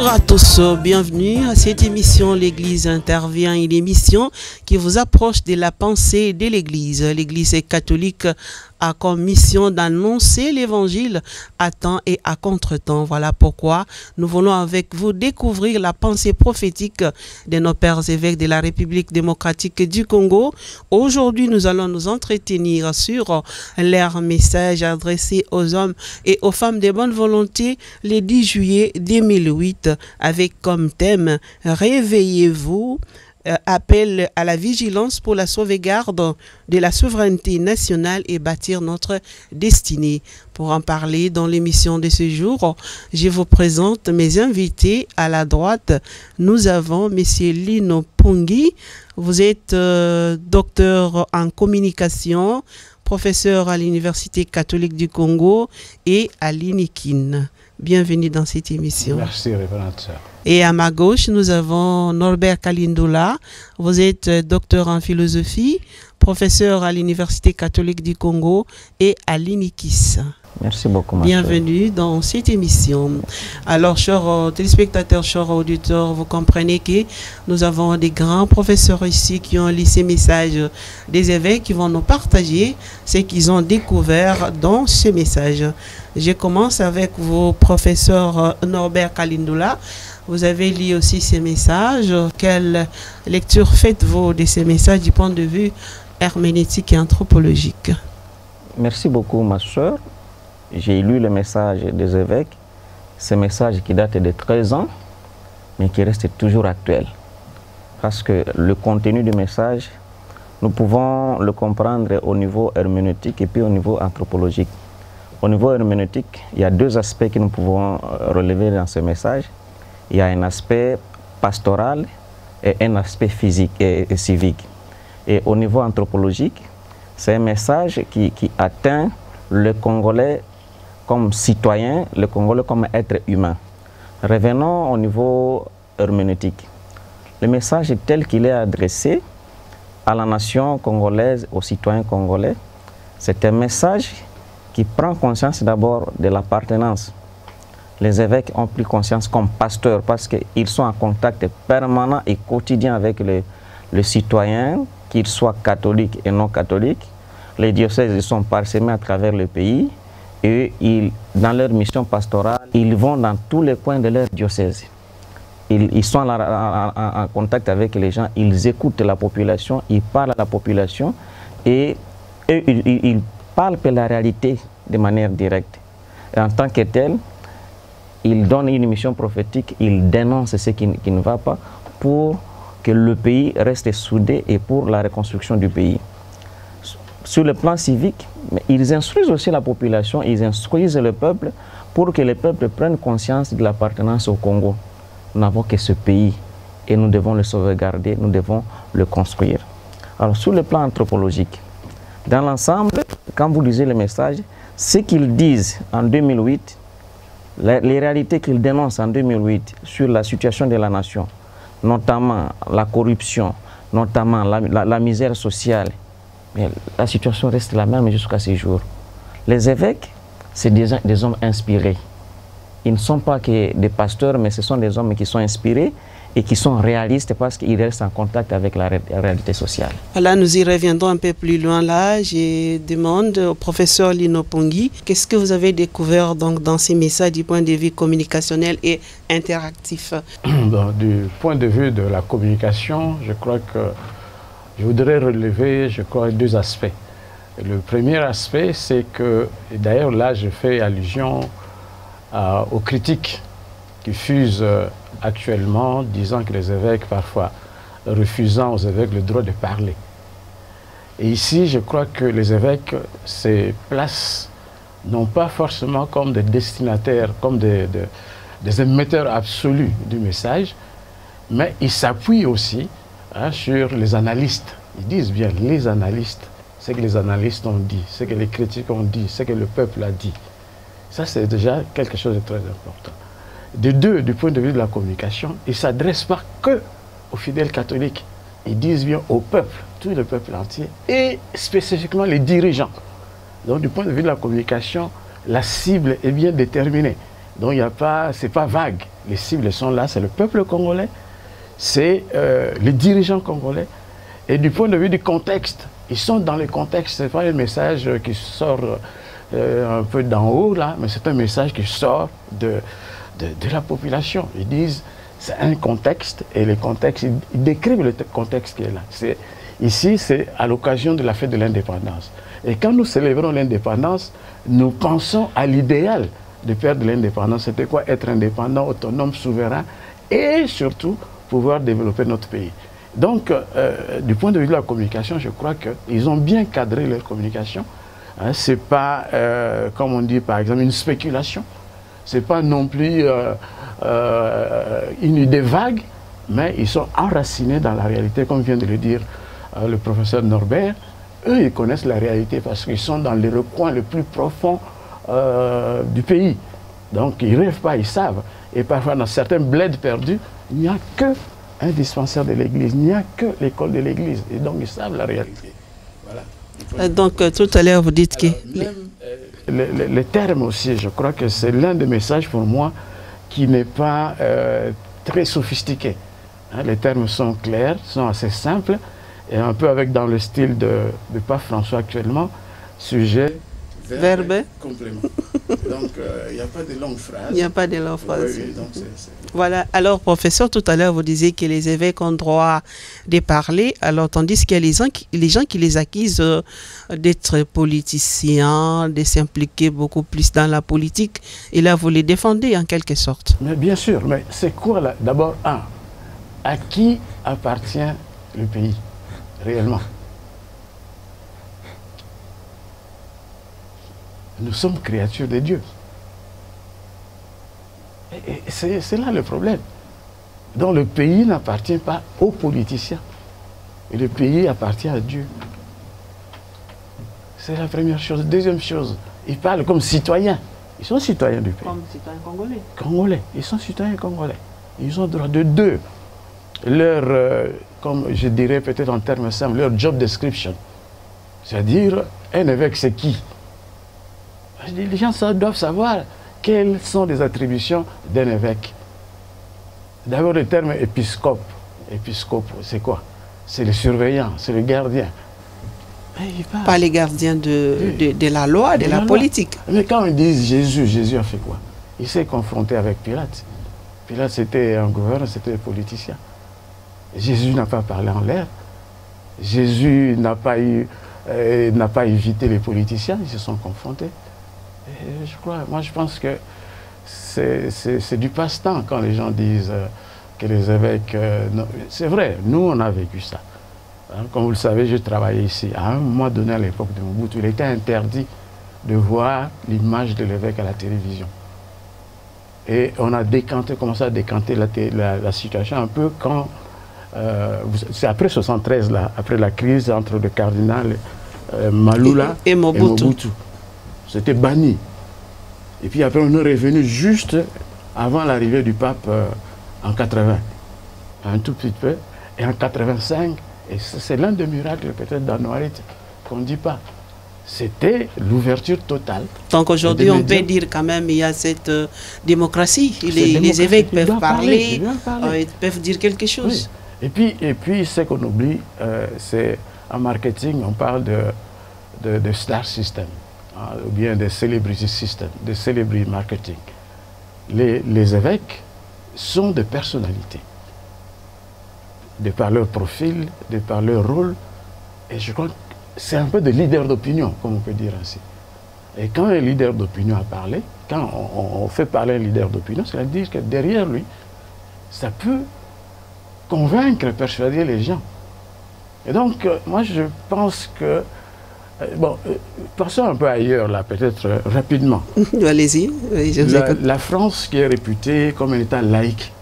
Bonjour à tous, bienvenue à cette émission L'Église intervient, une émission qui vous approche de la pensée de l'Église. L'Église catholique a comme mission d'annoncer l'Évangile à temps et à contre-temps. Voilà pourquoi nous voulons avec vous découvrir la pensée prophétique de nos pères évêques de la République démocratique du Congo. Aujourd'hui, nous allons nous entretenir sur leur message adressé aux hommes et aux femmes de bonne volonté le 10 juillet 2008 avec comme thème « Réveillez-vous ». Appel à la vigilance pour la sauvegarde de la souveraineté nationale et bâtir notre destinée. Pour en parler dans l'émission de ce jour, je vous présente mes invités. À la droite, nous avons M. Lino Pongi. Vous êtes docteur en communication, professeur à l'Université catholique du Congo et à l'INIKIN. Bienvenue dans cette émission. Merci, révérende sœur. Et à ma gauche, nous avons Norbert Kalindoula. Vous êtes docteur en philosophie, professeur à l'Université catholique du Congo et à l'INIKIS. Merci beaucoup. Bienvenue dans cette émission. Alors, chers téléspectateurs, chers auditeurs, vous comprenez que nous avons des grands professeurs ici qui ont lu ces messages des évêques qui vont nous partager ce qu'ils ont découvert dans ces messages. Je commence avec vous, professeur Norbert Kalindoula. Vous avez lu aussi ces messages. Quelle lecture faites-vous de ces messages du point de vue herméneutique et anthropologique? Merci beaucoup, ma soeur. J'ai lu le message des évêques, ce message qui date de 13 ans, mais qui reste toujours actuel. Parce que le contenu du message, nous pouvons le comprendre au niveau herméneutique et puis au niveau anthropologique. Au niveau herméneutique, il y a deux aspects que nous pouvons relever dans ce message. Il y a un aspect pastoral et un aspect physique et civique. Et au niveau anthropologique, c'est un message qui atteint le Congolais comme citoyen, le Congolais comme être humain. Revenons au niveau herméneutique. Le message tel qu'il est adressé à la nation congolaise, aux citoyens congolais, c'est un message qui prend conscience d'abord de l'appartenance. Les évêques ont pris conscience comme pasteurs parce qu'ils sont en contact permanent et quotidien avec les citoyens, qu'ils soient catholiques et non catholiques. Les diocèses sont parsemés à travers le pays et dans leur mission pastorale, ils vont dans tous les coins de leur diocèse. Ils sont en contact avec les gens, ils écoutent la population, ils parlent à la population et ils palpent la réalité de manière directe. Et en tant que tel, ils donnent une mission prophétique, ils dénoncent ce qui ne va pas pour que le pays reste soudé et pour la reconstruction du pays. Sur le plan civique, ils instruisent aussi la population, ils instruisent le peuple pour que le peuple prenne conscience de l'appartenance au Congo. Nous n'avons que ce pays et nous devons le sauvegarder, nous devons le construire. Alors sur le plan anthropologique, dans l'ensemble, quand vous lisez le message, ce qu'ils disent en 2008, les réalités qu'ils dénoncent en 2008 sur la situation de la nation, notamment la corruption, notamment la misère sociale, mais la situation reste la même jusqu'à ces jours. Les évêques, c'est des hommes inspirés. Ils ne sont pas que des pasteurs, mais ce sont des hommes qui sont inspirés et qui sont réalistes parce qu'ils restent en contact avec la réalité sociale. Là, nous y reviendrons un peu plus loin. Là, je demande au professeur Lino Pongi, qu'est-ce que vous avez découvert donc, dans ces messages du point de vue communicationnel et interactif? Du point de vue de la communication, je crois que je voudrais relever, deux aspects. Le premier aspect, c'est que, et d'ailleurs là, je fais allusion aux critiques qui fusent actuellement, disant que les évêques, parfois, refusant aux évêques le droit de parler. Et ici, je crois que les évêques se placent non pas forcément comme des destinataires, comme des émetteurs absolus du message, mais ils s'appuient aussi sur les analystes. Ils disent bien les analystes, ce que les analystes ont dit, ce que les critiques ont dit, ce que le peuple a dit. Ça, c'est déjà quelque chose de très important. De deux, du point de vue de la communication, ils ne s'adressent pas que aux fidèles catholiques. Ils disent bien au peuple, tout le peuple entier, et spécifiquement les dirigeants. Donc, du point de vue de la communication, la cible est bien déterminée. Donc il n'y a pas, c'est pas vague. Les cibles sont là, c'est le peuple congolais, c'est les dirigeants congolais. Et du point de vue du contexte, ils sont dans le contexte, ce n'est pas un message qui sort un peu d'en haut là, mais c'est un message qui sort de la population. Ils disent, c'est un contexte, et le contexte, ils décrivent le contexte qui est là. Ici, c'est à l'occasion de la fête de l'indépendance. Et quand nous célébrons l'indépendance, nous pensons à l'idéal de faire de l'indépendance. C'était quoi? Être indépendant, autonome, souverain, et surtout pouvoir développer notre pays. Donc, du point de vue de la communication, je crois qu'ils ont bien cadré leur communication. Hein, ce n'est pas, comme on dit par exemple, une spéculation. Ce n'est pas non plus une idée vague, mais ils sont enracinés dans la réalité, comme vient de le dire le professeur Norbert. Eux, ils connaissent la réalité parce qu'ils sont dans les recoins les plus profonds du pays. Donc, ils ne rêvent pas, ils savent. Et parfois, dans certains bleds perdus, il n'y a que un dispensaire de l'église, il n'y a que l'école de l'église. Et donc, ils savent la réalité. Voilà. Donc, tout à l'heure, vous dites que... Les termes aussi, je crois que c'est l'un des messages pour moi qui n'est pas très sophistiqué. Hein, les termes sont clairs, sont assez simples, et un peu avec dans le style de Pape François actuellement, sujet, verbe, complément. Donc, il n'y a pas de longues phrases. Il n'y a pas de longues phrases. Oui, donc voilà. Alors, professeur, tout à l'heure, vous disiez que les évêques ont droit de parler, alors tandis qu'il y a les gens qui les accusent d'être politiciens, de s'impliquer beaucoup plus dans la politique, et là, vous les défendez en quelque sorte. Mais bien sûr, mais c'est quoi là? D'abord, à qui appartient le pays, réellement? Nous sommes créatures de Dieu. Et c'est là le problème. Donc le pays n'appartient pas aux politiciens. Et le pays appartient à Dieu. C'est la première chose. Deuxième chose, ils parlent comme citoyens. Ils sont citoyens du pays. Comme citoyens congolais. Congolais. Ils sont citoyens congolais. Ils ont droit de deux. Leur, comme je dirais peut-être en termes simples, leur job description. C'est-à-dire, un évêque, c'est qui? Les gens doivent savoir quelles sont les attributions d'un évêque. D'abord, le terme épiscope. Épiscope, c'est quoi? C'est le surveillant, c'est le gardien. Pas les gardiens de la loi, de la politique. Mais quand ils disent Jésus, Jésus a fait quoi? Il s'est confronté avec Pilate. Pilate, c'était un gouverneur, c'était un politicien. Jésus n'a pas parlé en l'air. Jésus n'a pas évité les politiciens, ils se sont confrontés. Et moi je pense que c'est du passe-temps quand les gens disent que les évêques... c'est vrai, nous on a vécu ça. Hein, comme vous le savez, j'ai travaillé ici. À un moment donné, à l'époque de Mobutu, il était interdit de voir l'image de l'évêque à la télévision. Et on a commencé à décanter la situation un peu quand... c'est après 73, là, après la crise entre le cardinal Malula et Mobutu. C'était banni. Et puis après, on est revenu juste avant l'arrivée du pape en 80. Un tout petit peu. Et en 85, et c'est l'un des miracles peut-être d'Anoarit qu'on ne dit pas. C'était l'ouverture totale. Donc aujourd'hui, on peut dire quand même qu'il y a cette démocratie. Les évêques peuvent parler, ils peuvent dire quelque chose. Oui. Et puis ce qu'on oublie, c'est en marketing, on parle de star system. Ou bien des celebrity system, des celebrity marketing. Les évêques sont des personnalités, de par leur profil, de par leur rôle, et je crois que c'est un peu de leader d'opinion, comme on peut dire ainsi. Et quand un leader d'opinion a parlé, quand on fait parler un leader d'opinion, c'est-à-dire que derrière lui, ça peut convaincre, persuader les gens. Et donc, moi je pense que bon, passons un peu ailleurs, là, peut-être rapidement. Allez-y, la France qui est réputée comme un État laïque.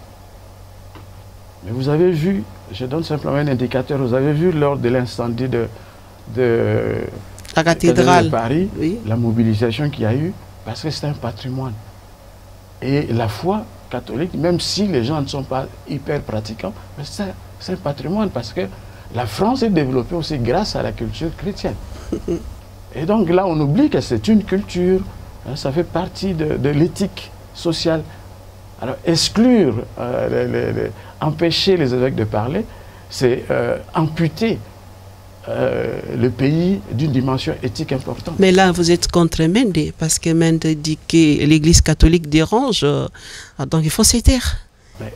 Mais vous avez vu, je donne simplement un indicateur, vous avez vu lors de l'incendie de la cathédrale de Paris, oui, la mobilisation qu'il y a eu, parce que c'est un patrimoine. Et la foi catholique, même si les gens ne sont pas hyper pratiquants, mais c'est un patrimoine, parce que la France est développée aussi grâce à la culture chrétienne. Et donc là, on oublie que c'est une culture, hein, ça fait partie de l'éthique sociale. Alors exclure, empêcher les évêques de parler, c'est amputer le pays d'une dimension éthique importante. Mais là, vous êtes contre Mende, parce que Mende dit que l'Église catholique dérange, donc il faut se taire.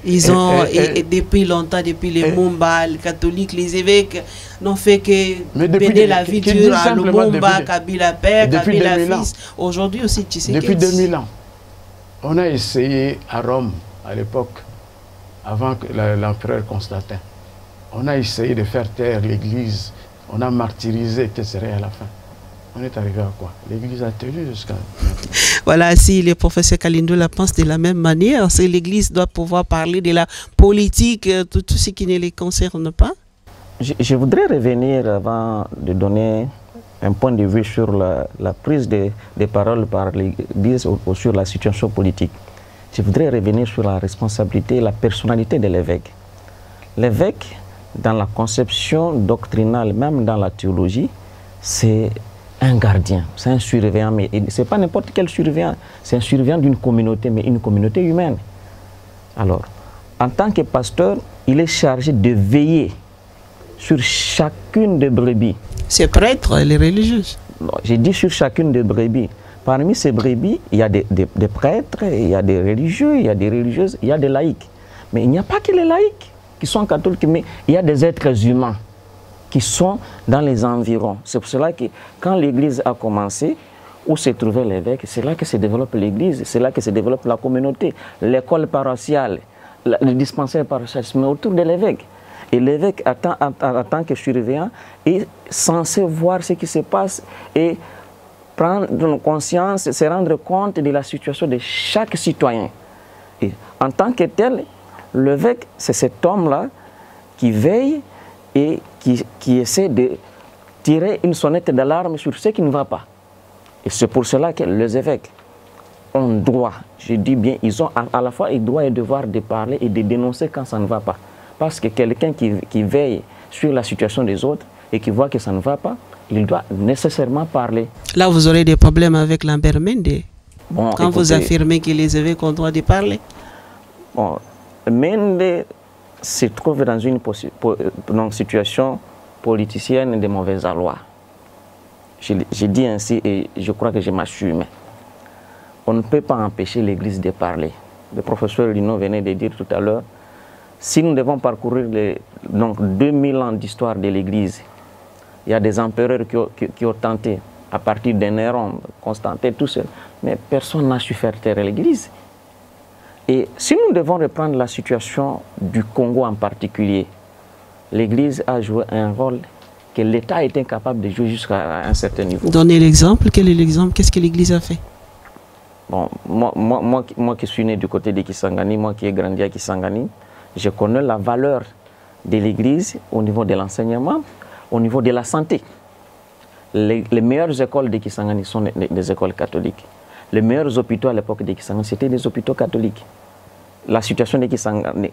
Ils ont, depuis longtemps, depuis les Mumba, les catholiques, les évêques n'ont fait que bénir la vie dure à Lumumba, Kabila Père, Kabila Fils. Aujourd'hui aussi, tu sais depuis 2000 ans, on a essayé à Rome, à l'époque, avant l'empereur Constantin, on a essayé de faire taire l'Église, on a martyrisé, etc. à la fin. On est arrivé à quoi? L'Église a tenu jusqu'à maintenant. Voilà, si le professeur Kalindo la pense de la même manière, c'est l'Église doit pouvoir parler de la politique, tout ce qui ne les concerne pas. Je voudrais revenir avant de donner un point de vue sur la prise des paroles par l'Église ou sur la situation politique. Je voudrais revenir sur la responsabilité et la personnalité de l'évêque. L'évêque, dans la conception doctrinale, même dans la théologie, c'est un gardien, c'est un surveillant, mais ce n'est pas n'importe quel surveillant, c'est un surveillant d'une communauté, mais une communauté humaine. Alors, en tant que pasteur, il est chargé de veiller sur chacune des brebis. Ces prêtres, les religieuses. J'ai dit sur chacune des brebis. Parmi ces brebis, il y a des prêtres, il y a des religieux, il y a des religieuses, il y a des laïcs. Mais il n'y a pas que les laïcs qui sont catholiques, mais il y a des êtres humains qui sont dans les environs. C'est pour cela que quand l'Église a commencé, où se trouvait l'évêque, c'est là que se développe l'Église, c'est là que se développe la communauté, l'école paroissiale, le dispensaire paroissial, mais autour de l'évêque. Et l'évêque, en tant que surveillant, est censé voir ce qui se passe et prendre conscience, se rendre compte de la situation de chaque citoyen. Et en tant que tel, l'évêque, c'est cet homme-là qui veille et qui essaie de tirer une sonnette d'alarme sur ce qui ne va pas. Et c'est pour cela que les évêques ont droit, je dis bien, ils ont à la fois le droit et le devoir de parler et de dénoncer quand ça ne va pas. Parce que quelqu'un qui veille sur la situation des autres et qui voit que ça ne va pas, il doit nécessairement parler. Là, vous aurez des problèmes avec Lambert Mende. Bon, quand écoutez, vous affirmez que les évêques ont le droit de parler. Bon, Mende se trouve dans une situation politicienne de mauvaise loi. Je dis ainsi et je crois que je m'assume. On ne peut pas empêcher l'Église de parler. Le professeur Lino venait de dire tout à l'heure, si nous devons parcourir 2000 ans d'histoire de l'Église, il y a des empereurs qui ont tenté, à partir de Néron, Constantin, tout seul, mais personne n'a su faire taire l'Église. Et si nous devons reprendre la situation du Congo en particulier, l'Église a joué un rôle que l'État est incapable de jouer jusqu'à un certain niveau. Donnez l'exemple. Quel est l'exemple? Qu'est-ce que l'Église a fait? Bon, moi qui suis né du côté de Kisangani, moi qui ai grandi à Kisangani, je connais la valeur de l'Église au niveau de l'enseignement, au niveau de la santé. Les meilleures écoles de Kisangani sont des écoles catholiques. Les meilleurs hôpitaux à l'époque de Kisangani, c'était des hôpitaux catholiques. La situation de Kisangani,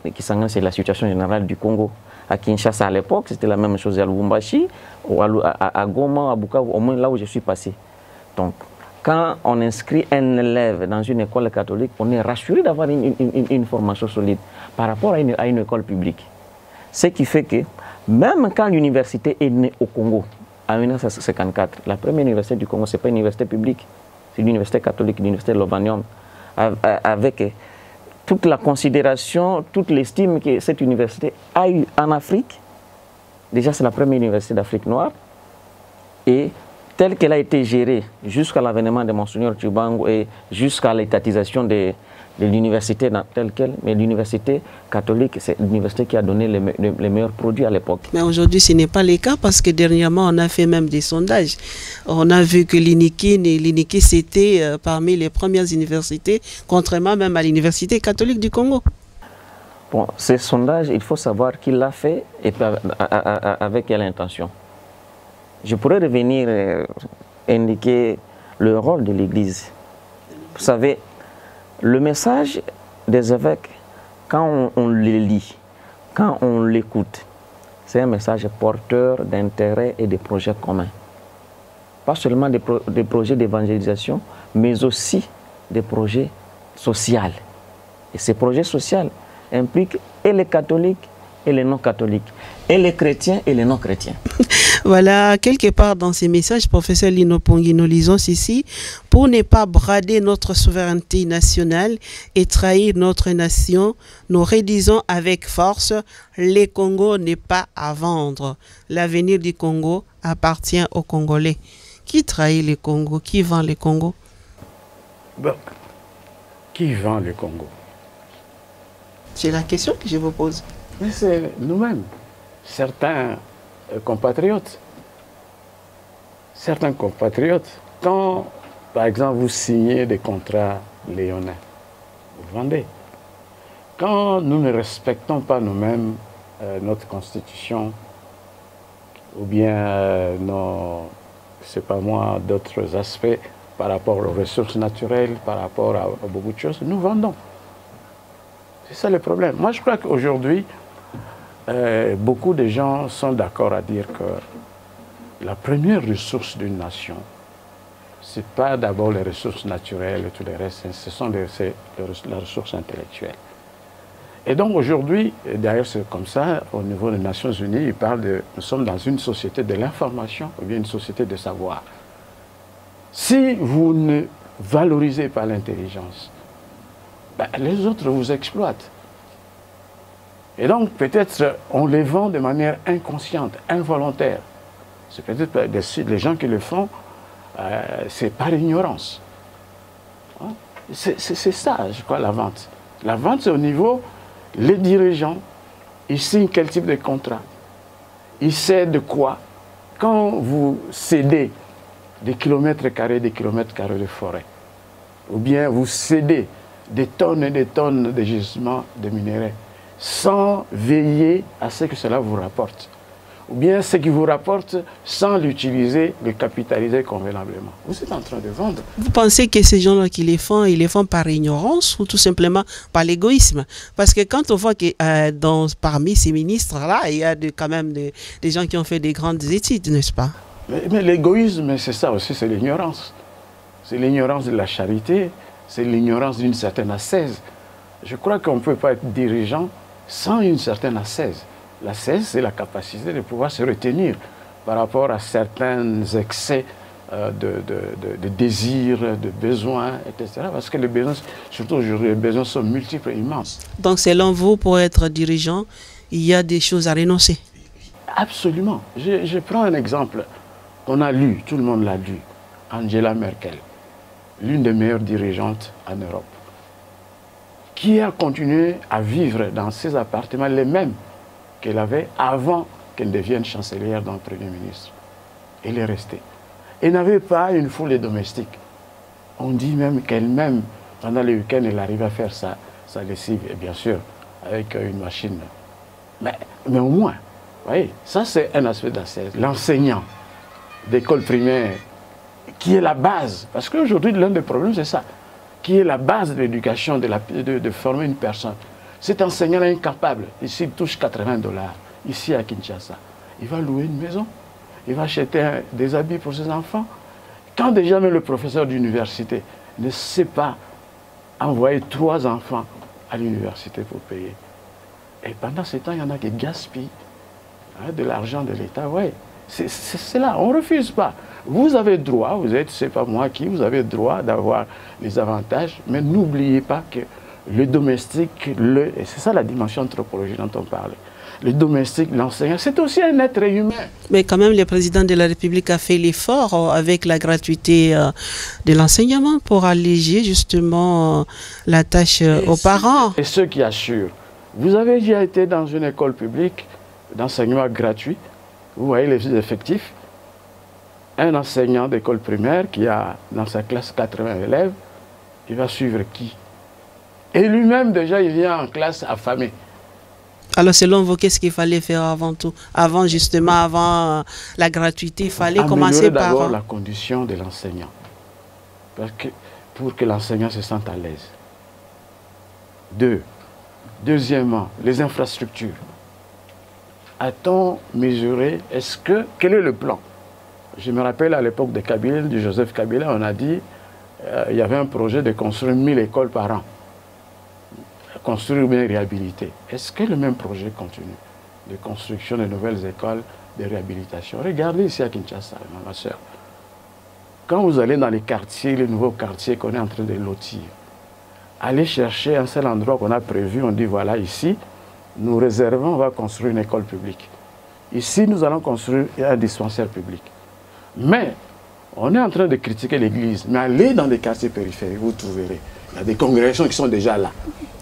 c'est la situation générale du Congo. À Kinshasa à l'époque, c'était la même chose à Lubumbashi, à Goma, à Bukavu, au moins là où je suis passé. Donc, quand on inscrit un élève dans une école catholique, on est rassuré d'avoir une formation solide par rapport à une école publique. Ce qui fait que, même quand l'université est née au Congo, en 1954, la première université du Congo, ce n'est pas une université publique, c'est l'université catholique, l'université Lovanium, avec toute la considération, toute l'estime que cette université a eu en Afrique. Déjà, c'est la première université d'Afrique noire. Et telle qu'elle a été gérée jusqu'à l'avènement de Monseigneur Tshibangou et jusqu'à l'étatisation de l'université telle qu'elle, mais l'université catholique, c'est l'université qui a donné les meilleurs produits à l'époque. Mais aujourd'hui, ce n'est pas le cas parce que dernièrement, on a fait même des sondages. On a vu que l'INIKI, c'était parmi les premières universités, contrairement même à l'université catholique du Congo. Bon, ces sondages, il faut savoir qui l'a fait et avec quelle intention. Je pourrais revenir indiquer le rôle de l'Église. Vous savez, le message des évêques, quand on le lit, quand on l'écoute, c'est un message porteur d'intérêts et de projets communs. Pas seulement des projets d'évangélisation, mais aussi des projets social. Et ces projets sociaux impliquent et les catholiques et les non-catholiques, et les chrétiens et les non-chrétiens. Voilà, quelque part dans ces messages, professeur Lino Pongui, nous lisons ceci: pour ne pas brader notre souveraineté nationale et trahir notre nation, nous rédisons avec force: les Congo n'est pas à vendre. L'avenir du Congo appartient aux Congolais. Qui trahit les Congo? Qui vend les Congo? Bon, qui vend le Congo? C'est la question que je vous pose. Mais c'est nous-mêmes, certains compatriotes. Certains compatriotes, quand, par exemple, vous signez des contrats léonins, vous vendez. Quand nous ne respectons pas nous-mêmes notre constitution, ou bien nos, c'est pas moi, d'autres aspects par rapport aux ressources naturelles, par rapport à beaucoup de choses, nous vendons. C'est ça le problème. Moi, je crois qu'aujourd'hui, beaucoup de gens sont d'accord à dire que la première ressource d'une nation, ce n'est pas d'abord les ressources naturelles et tout le reste, ce sont les ressources intellectuelles. Et donc aujourd'hui, d'ailleurs c'est comme ça, au niveau des Nations Unies, ils parlent de, nous sommes dans une société de l'information ou bien une société de savoir. Si vous ne valorisez pas l'intelligence, ben, les autres vous exploitent. Et donc, peut-être, on les vend de manière inconsciente, involontaire. C'est peut-être les gens qui le font, c'est par ignorance. Hein? C'est ça, je crois, la vente. La vente, c'est au niveau, les dirigeants, ils signent quel type de contrat? Ils cèdent quoi? Quand vous cédez des kilomètres carrés de forêt, ou bien vous cédez des tonnes et des tonnes de gisements de minerais, sans veiller à ce que cela vous rapporte. Ou bien ce qui vous rapporte sans l'utiliser, le capitaliser convenablement. Vous êtes en train de vendre. Vous pensez que ces gens-là qui les font, ils les font par ignorance ou tout simplement par l'égoïsme? Parce que quand on voit que parmi ces ministres-là, il y a quand même des gens qui ont fait des grandes études, n'est-ce pas? Mais l'égoïsme, c'est ça aussi, c'est l'ignorance. C'est l'ignorance de la charité, c'est l'ignorance d'une certaine ascèse. Je crois qu'on ne peut pas être dirigeant sans une certaine ascèse. L'ascèse, c'est la capacité de pouvoir se retenir par rapport à certains excès de désirs, de besoins, etc. Parce que les besoins, surtout aujourd'hui, les besoins sont multiples et immenses. Donc, selon vous, pour être dirigeant, il y a des choses à renoncer? Absolument. Je prends un exemple. On a lu, tout le monde l'a lu, Angela Merkel, l'une des meilleures dirigeantes en Europe, qui a continué à vivre dans ses appartements les mêmes qu'elle avait avant qu'elle devienne chancelière dans le Premier ministre. Elle est restée. Elle n'avait pas une foule domestique. On dit même qu'elle-même, pendant les week-ends, elle arrivait à faire sa lessive, et bien sûr, avec une machine. Mais au moins, vous voyez, ça c'est un aspect d'ascèse. L'enseignant d'école primaire, qui est la base, parce qu'aujourd'hui, l'un des problèmes, c'est ça, qui est la base de l'éducation, de former une personne. Cet enseignant est incapable. Ici, il touche $80. Ici, à Kinshasa, il va louer une maison. Il va acheter des habits pour ses enfants. Quand déjà même le professeur d'université ne sait pas envoyer 3 enfants à l'université pour payer. Et pendant ce temps, il y en a qui gaspillent de l'argent de l'État. Ouais, c'est là, on ne refuse pas. Vous avez droit, vous êtes, c'est pas moi qui, vous avez droit d'avoir les avantages, mais n'oubliez pas que le domestique, et c'est ça la dimension anthropologique dont on parlait, le domestique, l'enseignant, c'est aussi un être humain. Mais quand même, le président de la République a fait l'effort avec la gratuité de l'enseignement pour alléger justement la tâche aux parents. Et ceux qui assurent, vous avez déjà été dans une école publique d'enseignement gratuit, vous voyez les effectifs, un enseignant d'école primaire qui a dans sa classe 80 élèves, il va suivre qui? Et lui-même déjà il vient en classe affamé. Alors selon vous, qu'est-ce qu'il fallait faire avant tout? Avant justement, avant la gratuité, il fallait commencer par... d'abord la condition de l'enseignant. Pour que l'enseignant se sente à l'aise. Deuxièmement, les infrastructures. A-t-on mesuré, quel est le plan? Je me rappelle à l'époque de Kabila, du Joseph Kabila, on a dit il y avait un projet de construire 1000 écoles par an. construire ou bien réhabiliter. Est-ce que le même projet continue de construction de nouvelles écoles de réhabilitation? Regardez ici à Kinshasa, ma soeur. Quand vous allez dans les quartiers, les nouveaux quartiers qu'on est en train de lotir, allez chercher un seul endroit qu'on a prévu, on dit voilà, ici, nous réservons, on va construire une école publique. Ici, nous allons construire un dispensaire public. Mais, on est en train de critiquer l'église, mais allez dans les quartiers périphériques, vous trouverez. Il y a des congrégations qui sont déjà là.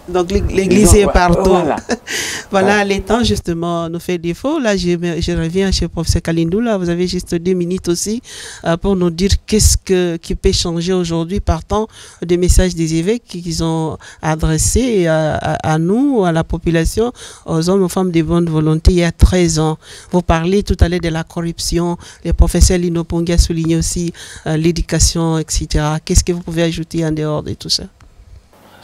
Donc l'église est partout. Voilà. Voilà, les temps justement nous fait défaut. Là, je reviens chez le professeur Kalindou. Là, vous avez juste 2 minutes aussi pour nous dire qu'est-ce qui peut changer aujourd'hui partant des messages des évêques qu'ils ont adressés à nous, à la population, aux hommes, aux femmes de bonne volonté il y a 13 ans. Vous parlez tout à l'heure de la corruption. Le professeur Lino Pongi a souligné aussi l'éducation, etc. Qu'est-ce que vous pouvez ajouter en dehors de tout ça?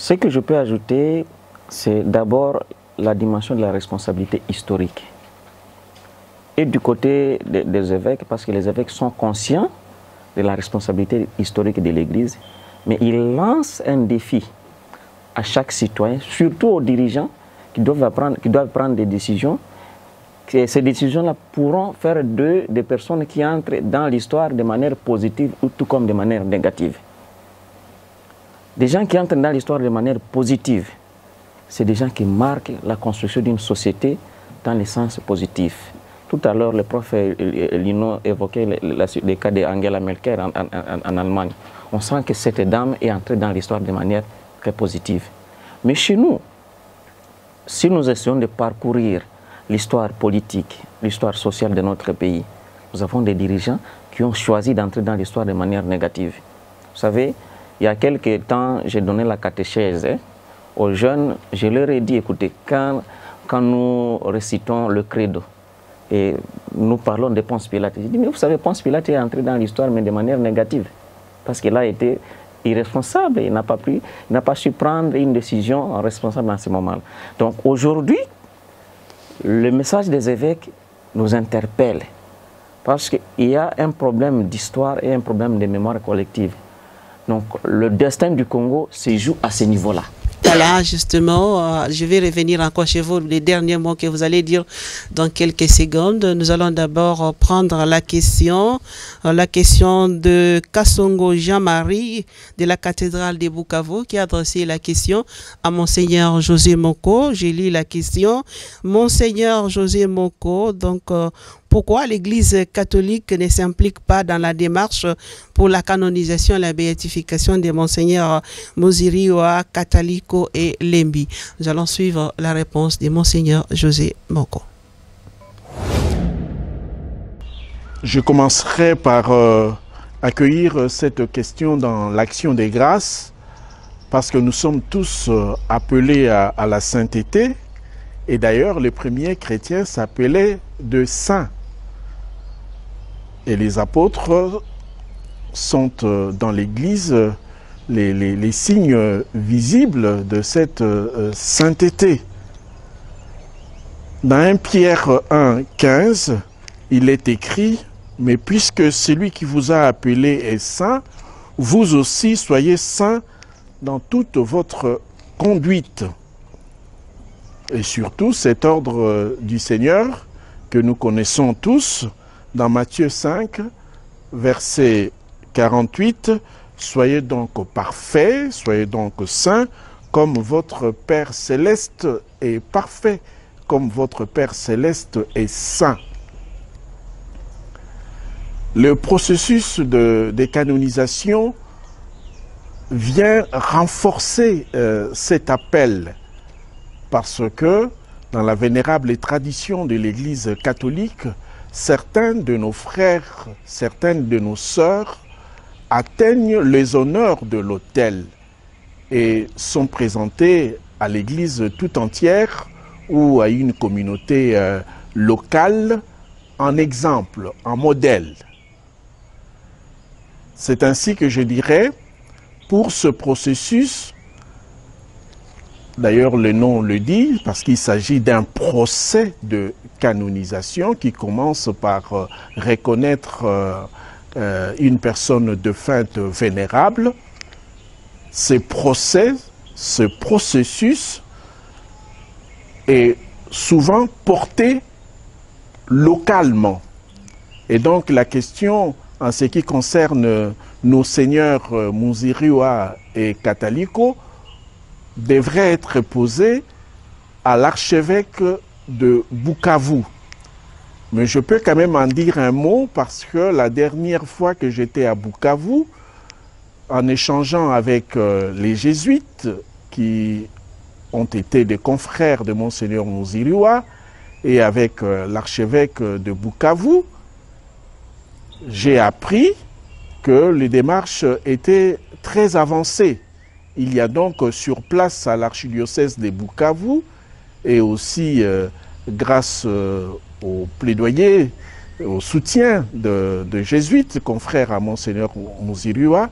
Ce que je peux ajouter, c'est d'abord la dimension de la responsabilité historique. Et du côté des évêques, parce que les évêques sont conscients de la responsabilité historique de l'Église, mais ils lancent un défi à chaque citoyen, surtout aux dirigeants qui doivent prendre des décisions. Et ces décisions-là pourront faire d'eux des personnes qui entrent dans l'histoire de manière positive ou tout comme de manière négative. Des gens qui entrent dans l'histoire de manière positive, c'est des gens qui marquent la construction d'une société dans le sens positif. Tout à l'heure, le prof Lino évoquait les cas d'Angela Merkel en Allemagne. On sent que cette dame est entrée dans l'histoire de manière très positive. Mais chez nous, si nous essayons de parcourir l'histoire politique, l'histoire sociale de notre pays, nous avons des dirigeants qui ont choisi d'entrer dans l'histoire de manière négative. Vous savez, il y a quelques temps, j'ai donné la catéchèse aux jeunes. Je leur ai dit, écoutez, quand nous récitons le credo et nous parlons de Ponce Pilate, j'ai dit, mais vous savez, Ponce Pilate est entré dans l'histoire, mais de manière négative. Parce qu'il a été irresponsable, il n'a pas su prendre une décision responsable en ce moment-là. Donc aujourd'hui, le message des évêques nous interpelle. Parce qu'il y a un problème d'histoire et un problème de mémoire collective. Donc, le destin du Congo se joue à ce niveau-là. Voilà, justement, je vais revenir encore chez vous, les derniers mots que vous allez dire dans quelques secondes. Nous allons d'abord prendre la question de Kassongo Jean-Marie de la cathédrale de Bukavu qui a adressé la question à Monseigneur José Moko. J'ai lu la question. Monseigneur José Moko, donc, pourquoi l'Église catholique ne s'implique pas dans la démarche pour la canonisation et la béatification de Monseigneur Moziriwa, Kataliko et Lembi? Nous allons suivre la réponse de Monseigneur José Moko. Je commencerai par accueillir cette question dans l'action des grâces, parce que nous sommes tous appelés à la sainteté. Et d'ailleurs, les premiers chrétiens s'appelaient de saints. Et les apôtres sont dans l'Église les signes visibles de cette sainteté. Dans 1 Pierre 1, 15, il est écrit « Mais puisque celui qui vous a appelé est saint, vous aussi soyez saints dans toute votre conduite. » Et surtout, cet ordre du Seigneur que nous connaissons tous, dans Matthieu 5, verset 48, « Soyez donc parfaits, soyez donc saints, comme votre Père céleste est parfait, comme votre Père céleste est saint. » Le processus de canonisations vient renforcer cet appel, parce que dans la vénérable tradition de l'Église catholique, certains de nos frères, certaines de nos sœurs atteignent les honneurs de l'autel et sont présentés à l'Église tout entière ou à une communauté locale en exemple, en modèle. C'est ainsi que je dirais, pour ce processus, d'ailleurs le nom le dit, parce qu'il s'agit d'un procès de canonisation qui commence par reconnaître une personne défunte vénérable. Ce procès, ce processus est souvent porté localement. Et donc la question en ce qui concerne nos seigneurs Muziriwa et Kataliko devrait être posée à l'archevêque de Bukavu. Mais je peux quand même en dire un mot parce que la dernière fois que j'étais à Bukavu, en échangeant avec les jésuites qui ont été des confrères de Monseigneur Muziriwa et avec l'archevêque de Bukavu, j'ai appris que les démarches étaient très avancées. Il y a donc sur place à l'archidiocèse de Bukavu et aussi grâce au plaidoyer, au soutien de jésuites, confrères à Monseigneur Muziriwa,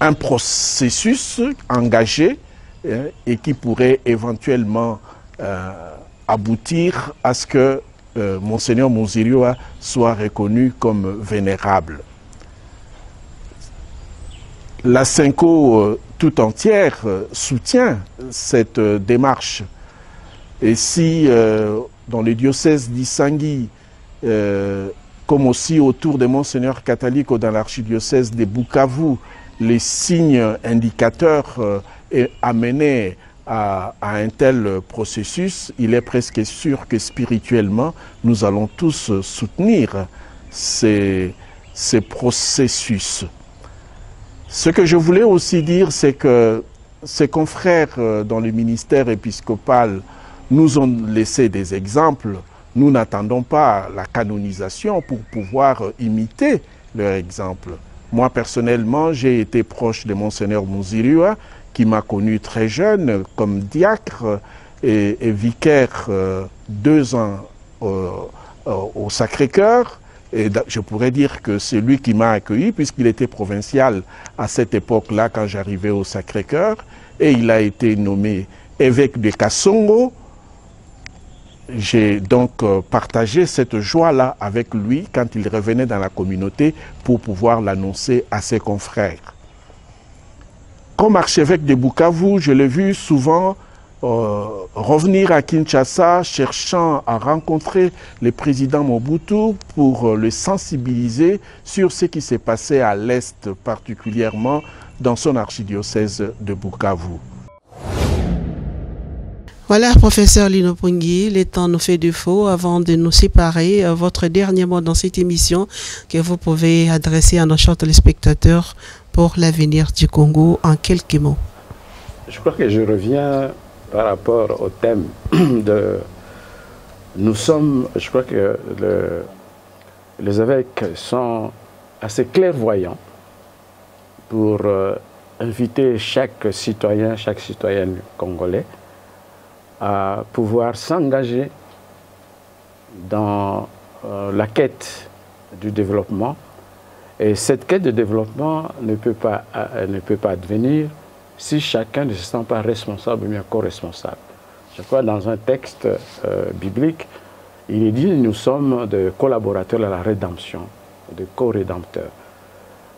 un processus engagé et qui pourrait éventuellement aboutir à ce que Monseigneur Muziriwa soit reconnu comme vénérable. La Cinco tout entière soutient cette démarche. Et si dans le diocèse d'Isangui, comme aussi autour de Monseigneur Kataliko dans l'archidiocèse de Bukavu, les signes indicateurs amenés à un tel processus, il est presque sûr que spirituellement, nous allons tous soutenir ces processus. Ce que je voulais aussi dire, c'est que ces confrères dans le ministère épiscopal nous ont laissé des exemples. Nous n'attendons pas la canonisation pour pouvoir imiter leur exemple. Moi, personnellement, j'ai été proche de Monseigneur Muziriwa, qui m'a connu très jeune comme diacre et vicaire 2 ans au Sacré-Cœur. Et je pourrais dire que c'est lui qui m'a accueilli, puisqu'il était provincial à cette époque-là, quand j'arrivais au Sacré-Cœur. Et il a été nommé évêque de Kassongo. J'ai donc partagé cette joie-là avec lui quand il revenait dans la communauté pour pouvoir l'annoncer à ses confrères. Comme archevêque de Bukavu, je l'ai vu souvent revenir à Kinshasa, cherchant à rencontrer le président Mobutu pour le sensibiliser sur ce qui s'est passé à l'Est, particulièrement dans son archidiocèse de Bukavu. Voilà, professeur Lino Pungui, le temps nous fait défaut. Avant de nous séparer, votre dernier mot dans cette émission que vous pouvez adresser à nos chers téléspectateurs pour l'avenir du Congo en quelques mots. Je crois que je reviens par rapport au thème de... Nous sommes, je crois que les évêques sont assez clairvoyants pour inviter chaque citoyen, chaque citoyenne congolais à pouvoir s'engager dans la quête du développement. Et cette quête de développement ne peut pas advenir si chacun ne se sent pas responsable, mais co-responsable. Je crois dans un texte biblique, il est dit nous sommes des collaborateurs à la rédemption, des co-rédempteurs.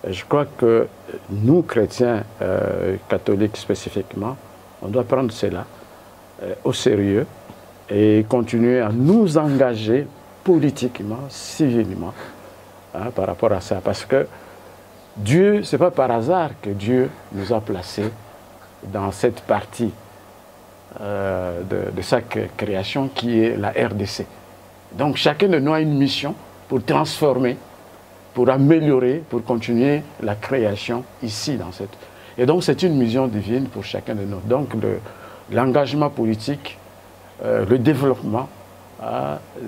Je crois que nous, chrétiens catholiques spécifiquement, on doit prendre cela au sérieux et continuer à nous engager politiquement, civilement, par rapport à ça. Parce que Dieu, ce n'est pas par hasard que Dieu nous a placés dans cette partie de sa création qui est la RDC. Donc chacun de nous a une mission pour transformer, pour améliorer, pour continuer la création ici dans cette... Et donc c'est une mission divine pour chacun de nous. Donc l'engagement politique, le développement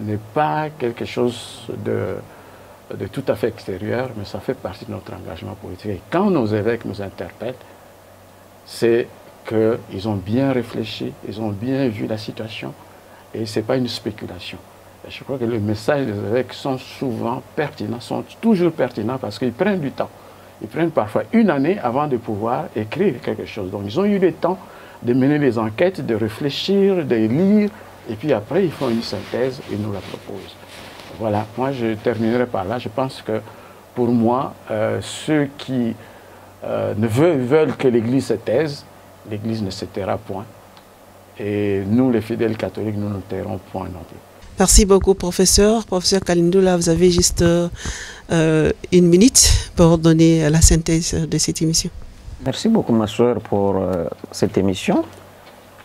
n'est pas quelque chose de tout à fait extérieur, mais ça fait partie de notre engagement politique. Et quand nos évêques nous interpellent, c'est qu'ils ont bien réfléchi, ils ont bien vu la situation, et ce n'est pas une spéculation. Et je crois que les messages des évêques sont souvent pertinents, sont toujours pertinents parce qu'ils prennent du temps. Ils prennent parfois 1 année avant de pouvoir écrire quelque chose. Donc ils ont eu le temps de mener des enquêtes, de réfléchir, de lire, et puis après ils font une synthèse et nous la proposent. Voilà, moi je terminerai par là. Je pense que pour moi, ceux qui veulent que l'Église se taise, l'Église ne se taira point. Et nous, les fidèles catholiques, nous ne tairons point non plus. Merci beaucoup, professeur. Professeur Kalindoula, vous avez juste une minute pour donner la synthèse de cette émission. Merci beaucoup, ma soeur, pour cette émission.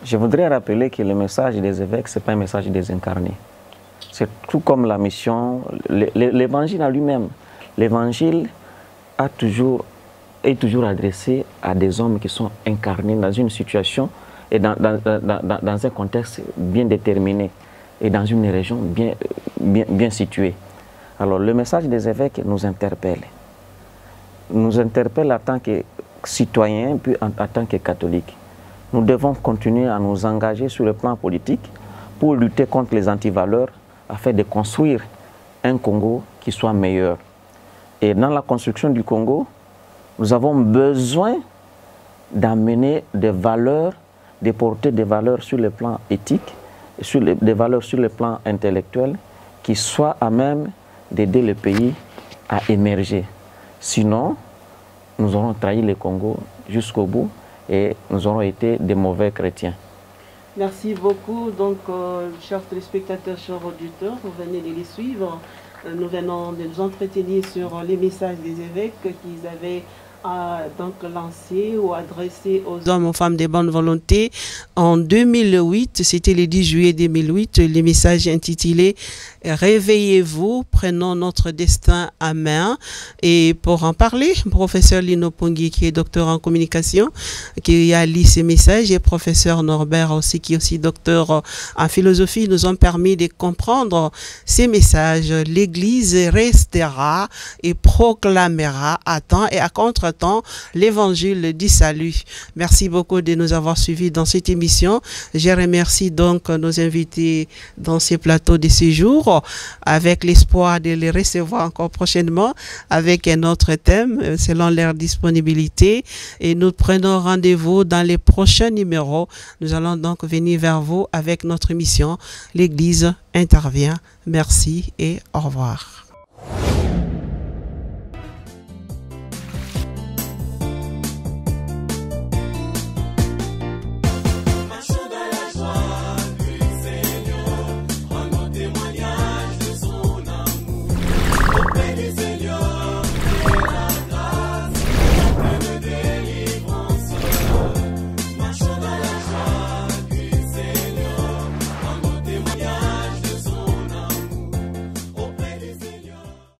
Je voudrais rappeler que le message des évêques, ce n'est pas un message désincarné. C'est tout comme la mission, l'évangile en lui-même. L'évangile est toujours adressé à des hommes qui sont incarnés dans une situation et dans un contexte bien déterminé et dans une région bien située. Alors le message des évêques nous interpelle. Nous interpelle en tant que citoyens puis en tant que catholiques. Nous devons continuer à nous engager sur le plan politique pour lutter contre les antivaleurs afin de construire un Congo qui soit meilleur. Et dans la construction du Congo, nous avons besoin d'amener des valeurs, de porter des valeurs sur le plan éthique, des valeurs sur le plan intellectuel qui soient à même d'aider le pays à émerger. Sinon, nous aurons trahi le Congo jusqu'au bout et nous aurons été des mauvais chrétiens. Merci beaucoup. Donc, chers téléspectateurs, chers auditeurs, vous venez de les suivre. Nous venons de nous entretenir sur les messages des évêques qu'ils avaient donc lancé ou adressé aux hommes, aux femmes de bonne volonté en 2008. C'était le 10 juillet 2008. Le message intitulé « Réveillez-vous, prenons notre destin à main ». Et pour en parler, professeur Lino Pongui, qui est docteur en communication, qui a lu ces messages, et professeur Norbert aussi, qui est aussi docteur en philosophie, nous ont permis de comprendre ces messages. L'Église restera et proclamera à temps et à contre-temps l'évangile du salut. Merci beaucoup de nous avoir suivis dans cette émission. Je remercie donc nos invités dans ces plateaux de séjour avec l'espoir de les recevoir encore prochainement avec un autre thème selon leur disponibilité. Et nous prenons rendez-vous dans les prochains numéros. Nous allons donc venir vers vous avec notre émission. L'Église intervient. Merci et au revoir.